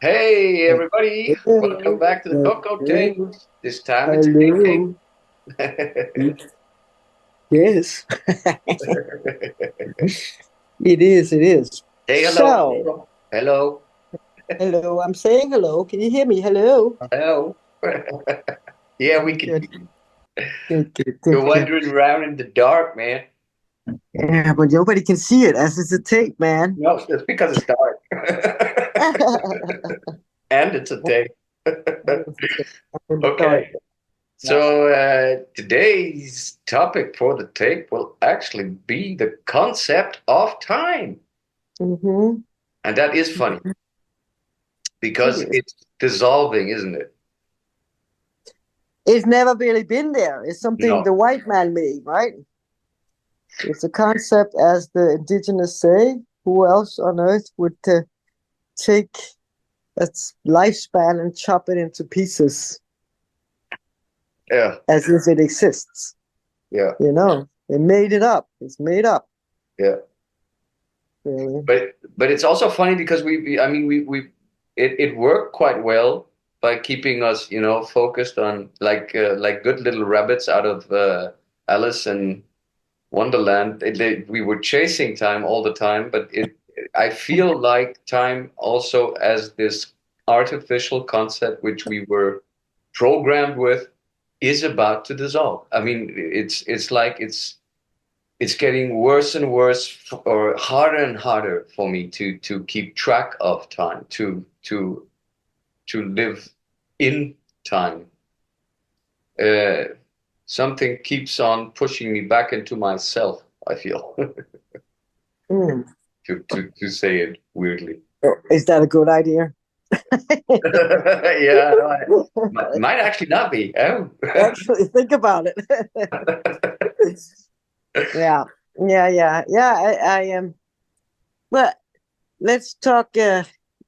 Hey everybody, welcome Hello, back to the Coco hello, Tapes. This time it's King. hello. Yes, it is. It is. Say So, hello. Hello. hello. I'm saying hello. Can you hear me? Hello. Hello. Yeah, we can. Good, good, good, good, You're good. wandering around in the dark, man. Yeah, but nobody can see it as it's a tape, man. No, it's because it's dark. And it's a tape. In the dark. Okay, Yeah. so today's topic for the tape will actually be the concept of time. Mm-hmm. And that is funny It because is. it's dissolving, isn't it? It's never really been there. It's something No. the white man made, right? It's a concept, as the indigenous say. Who else on earth would take its lifespan and chop it into pieces Yeah, as if it exists? yeah, They made it up. It's made up, yeah. really. But it's also funny because I mean it worked quite well by keeping us, focused on like good little rabbits out of Alice in Wonderland. We were chasing time all the time, but it I feel like time also as this artificial concept which we were programmed with is about to dissolve. I mean, it's like it's getting worse and worse or harder and harder for me to keep track of time, to live in time. Uh, Something keeps on pushing me back into myself, I feel, Mm. to say it weirdly. Is that a good idea? Yeah, no, might actually not be. Oh. Actually, think about it. Yeah, yeah. I am. But let's talk.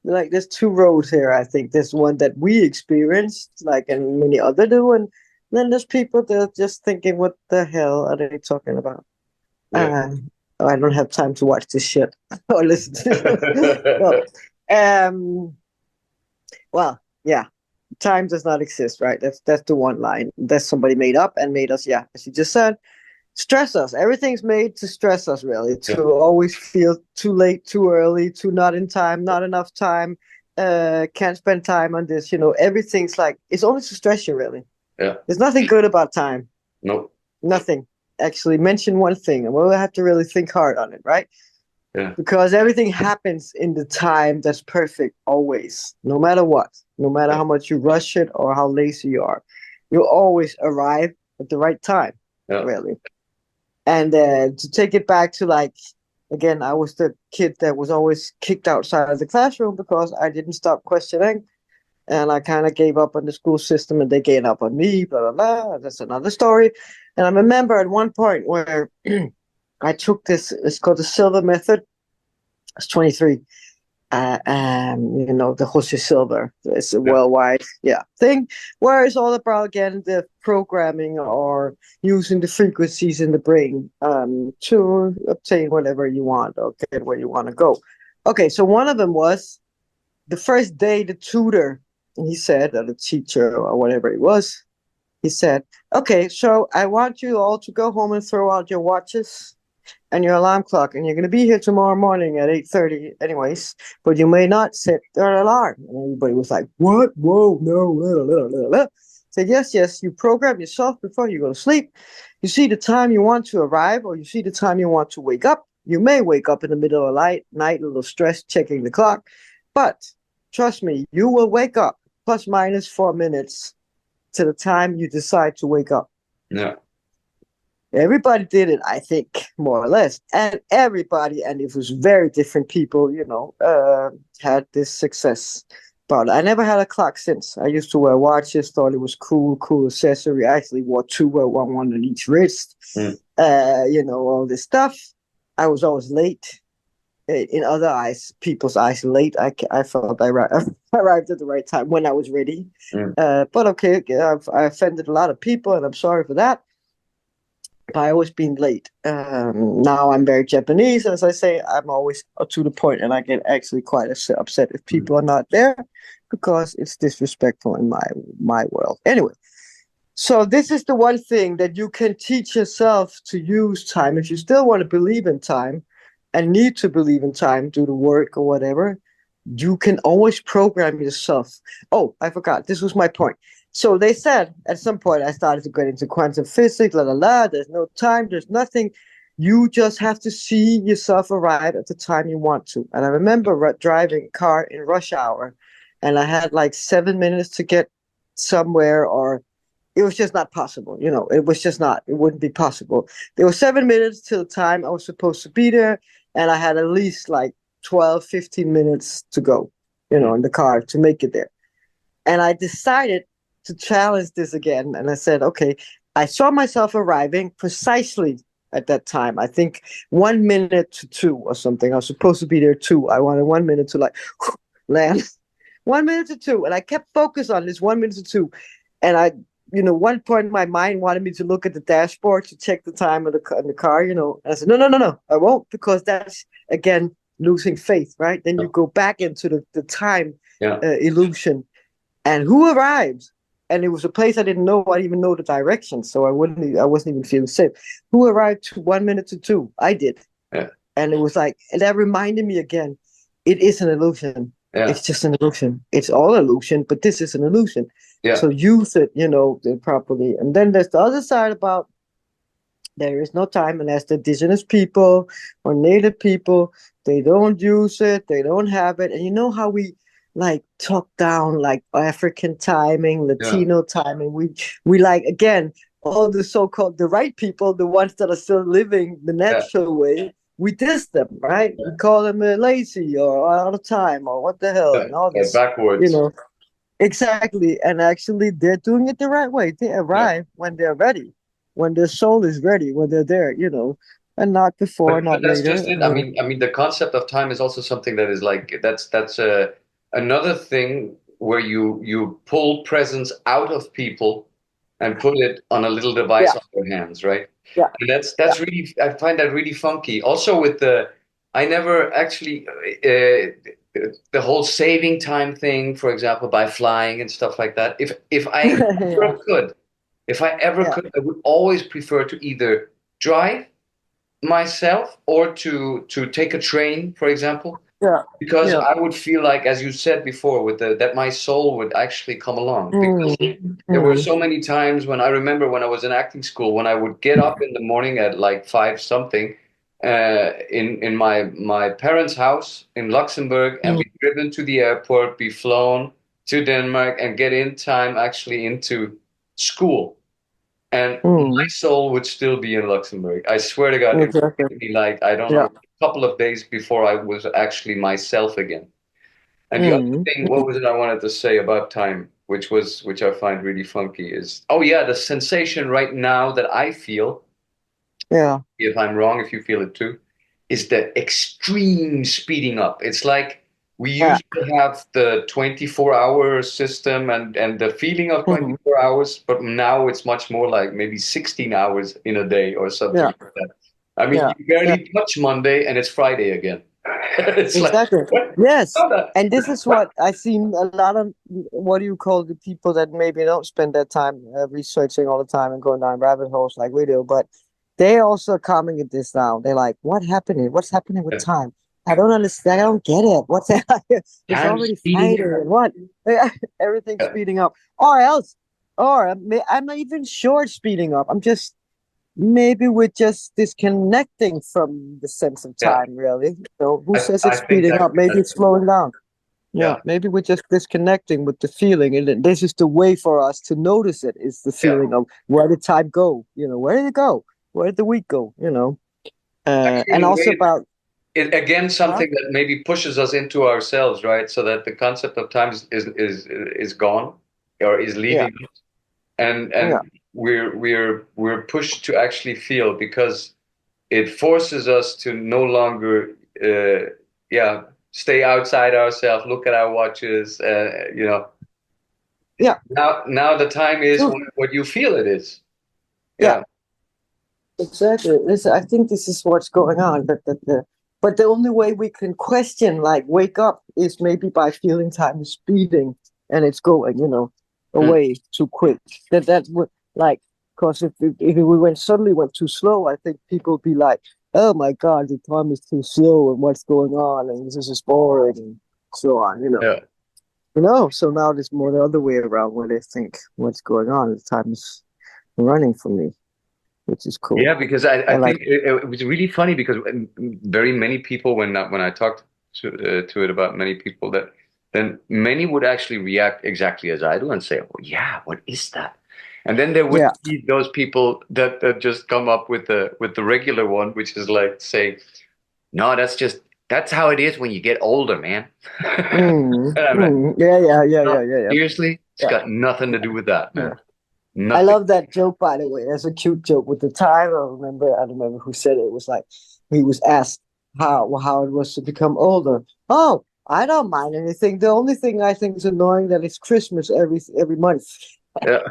Like there's two roads here. I think there's one that we experienced, like and many other do, and then there's people that are just thinking, "What the hell are they talking about?" Yeah. Oh, I don't have time to watch this shit or listen to this. No. Um. Well, yeah. Time does not exist, right? That's the one line. That's somebody made up and made us. Yeah, as you just said, stress us. Everything's made to stress us, really. Yeah. To always feel too late, too early, too not in time, not enough time. Can't spend time on this. Everything's like it's only to stress you, really. Yeah. There's nothing good about time. Nope. Nothing. Actually, mention one thing, and we'll have to really think hard on it, right? Yeah. Because everything happens in the time that's perfect always, no matter what, no matter Yeah. how much you rush it or how lazy you are. You'll always arrive at the right time, Yeah. really. And to take it back to like, again, I was the kid that was always kicked outside of the classroom because I didn't stop questioning. And I kind of gave up on the school system and they gave up on me, blah, blah, blah. That's another story. And I remember at one point where I took this, it's called the silver method. I was 23. The Jose Silver. It's a Yeah. worldwide, thing where it's all about again the programming or using the frequencies in the brain to obtain whatever you want or get where you want to go. Okay, so one of them was the first day the tutor, he said, or the teacher or whatever it was, he said, "Okay, so I want you all to go home and throw out your watches and your alarm clock, and you're going to be here tomorrow morning at 8:30 anyways, but you may not set your alarm." And everybody was like, "What? Whoa, no, blah, blah, blah, blah." Said, yes, you program yourself before you go to sleep. You see the time you want to arrive, or you see the time you want to wake up. You may wake up in the middle of the night, a little stressed, checking the clock, but trust me, you will wake up plus minus 4 minutes to the time you decide to wake up. Yeah. Everybody did it, I think, more or less. And everybody, and it was very different people, had this success. But I never had a clock since. I used to wear watches, thought it was cool accessory. I actually wore two, one on each wrist, Mm. all this stuff. I was always late. In other eyes, people's eyes, late. I felt I arrived at the right time when I was ready. Mm. But okay, I offended a lot of people, and I'm sorry for that. by always being late. Now I'm very Japanese, as I say. I'm always to the point, and I get actually quite upset if people are not there because it's disrespectful in my world. Anyway, so this is the one thing that you can teach yourself to use time if you still want to believe in time and need to believe in time, do the work or whatever. You can always program yourself. Oh, I forgot. This was my point. So they said at some point I started to get into quantum physics, la la la. There's no time, there's nothing. You just have to see yourself arrive at the time you want to. And I remember driving a car in rush hour, and I had like 7 minutes to get somewhere, or it was just not possible. It was just not, it wouldn't be possible. There were 7 minutes till the time I was supposed to be there, and I had at least like 12, 15 minutes to go, in the car to make it there. And I decided to challenge this again. And I said, okay, I saw myself arriving precisely at that time. I think 1 minute to two or something. I was supposed to be there two. I wanted 1 minute to like land. 1 minute to two. And I kept focused on this 1 minute to two. And one point my mind wanted me to look at the dashboard to check the time of the car, And I said, no, no, no, no, I won't, because that's, again, losing faith, right? Then you go back into the time illusion. And who arrived? And it was a place I didn't know. I didn't even know the direction, so I wasn't even feeling safe. Who arrived 1 minute to two? I did. Yeah. And it was like, and that reminded me again, it is an illusion. Yeah. It's just an illusion. It's all illusion, but this is an illusion. Yeah. So use it, properly. And then there's the other side about there is no time, and as the indigenous people or native people, they don't use it, they don't have it. And you know how we like talk down like African timing, Latino timing. We like, again, all the so-called the right people, the ones that are still living the natural way, we diss them, right? We call them lazy or out of time or what the hell and all this. Backwards. Exactly. And actually they're doing it the right way. They arrive when they're ready, when their soul is ready, when they're there, and not before, not that's later. Just it. I mean, the concept of time is also something that is like that's another thing where you pull presence out of people and put it on a little device on their hands, right? Yeah. And that's really, I find that really funky. Also with I never actually the whole saving time thing, for example, by flying and stuff like that. If I ever could, I would always prefer to either drive myself or to take a train, for example. Yeah. Because I would feel like, as you said before, with that my soul would actually come along. Because there were so many times when I remember when I was in acting school, when I would get up in the morning at like 5 something, in my parents' house in Luxembourg, and be driven to the airport, be flown to Denmark, and get in time actually into school. And my soul would still be in Luxembourg. I swear to God, it would be like, I don't know, a couple of days before I was actually myself again. And the other thing, what was it I wanted to say about time, which I find really funky, is, oh yeah, the sensation right now that I feel, if I'm wrong, if you feel it too, is the extreme speeding up. It's like we used to have the 24-hour system and the feeling of 24 hours, but now it's much more like maybe 16 hours in a day or something like that. I mean, you barely touch Monday and it's Friday again. It's exactly. Like, what? Yes. And this is what I've seen a lot of, what do you call the people that maybe don't spend their time researching all the time and going down rabbit holes like we do, but they also coming at this now. They're like, what's happening with time? I don't understand. I don't get it. What's that? It's already Friday. What? Everything's speeding up. Or else, I'm not even sure it's speeding up. Maybe we're just disconnecting from the sense of time, really. So who says it's speeding up? Maybe it's slowing down. Yeah, maybe we're just disconnecting with the feeling, and this is the way for us to notice it, is the feeling of where did time go? Where did it go? Where did the week go? And also about again, something that maybe pushes us into ourselves, right? So that the concept of time is gone or is leaving us, and we're pushed to actually feel, because it forces us to no longer stay outside ourselves, look at our watches, now the time is what you feel it is. Exactly. I think this is what's going on. But the only way we can question, like, wake up, is maybe by feeling time is speeding and it's going, Mm, away too quick. That would, like, because if we suddenly went too slow, I think people would be like, oh my God, the time is too slow and what's going on and this is boring and so on. yeah. So now it's more the other way around where they think what's going on. The time is running for me, which is cool. Yeah, because I I like. think it was really funny because very many people when I talked to it about many people that then many would actually react exactly as I do and say, "Oh yeah, what is that?" And then there would Yeah. be those people that just come up with the regular one, which is like say, "No, that's how it is when you get older, man." And I'm like, Yeah, yeah, yeah, "No, yeah, yeah, yeah. seriously, it's Yeah. got nothing to do with that, Yeah. man. I Nothing." love that joke, by the way. That's a cute joke with the time. I don't remember who said it. It was like he was asked how it was to become older. Oh, I don't mind anything. The only thing I think is annoying that it's Christmas every month. Yeah.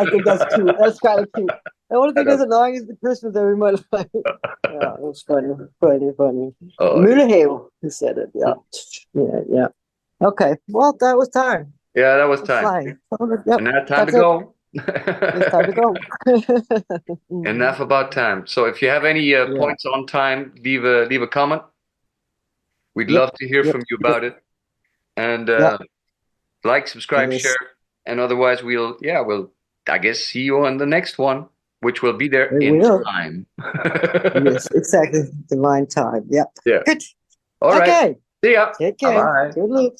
I think that's cute. That's kind of cute. The only I thing know. that's annoying is the Christmas every month. Yeah, it was funny, funny, funny. Oh yeah. Mulehail, who said it. Yeah, yeah, yeah. Okay, well, that was time. Yeah, that was It's time. flying. Yep, And now time to that's it. go. It's time to go. Mhm. Enough about time. So if you have any Yeah. points on time, leave a comment. We'd Yep. love to hear Yep. from you Yep. about it. And Yep. like, subscribe, share, Yes. and otherwise we'll I guess see you on the next one, which will be there We in will. time. Yes. Exactly. Divine time. Yep. Yeah. Good. All right. Okay. See ya. Take Bye care. bye. Good luck.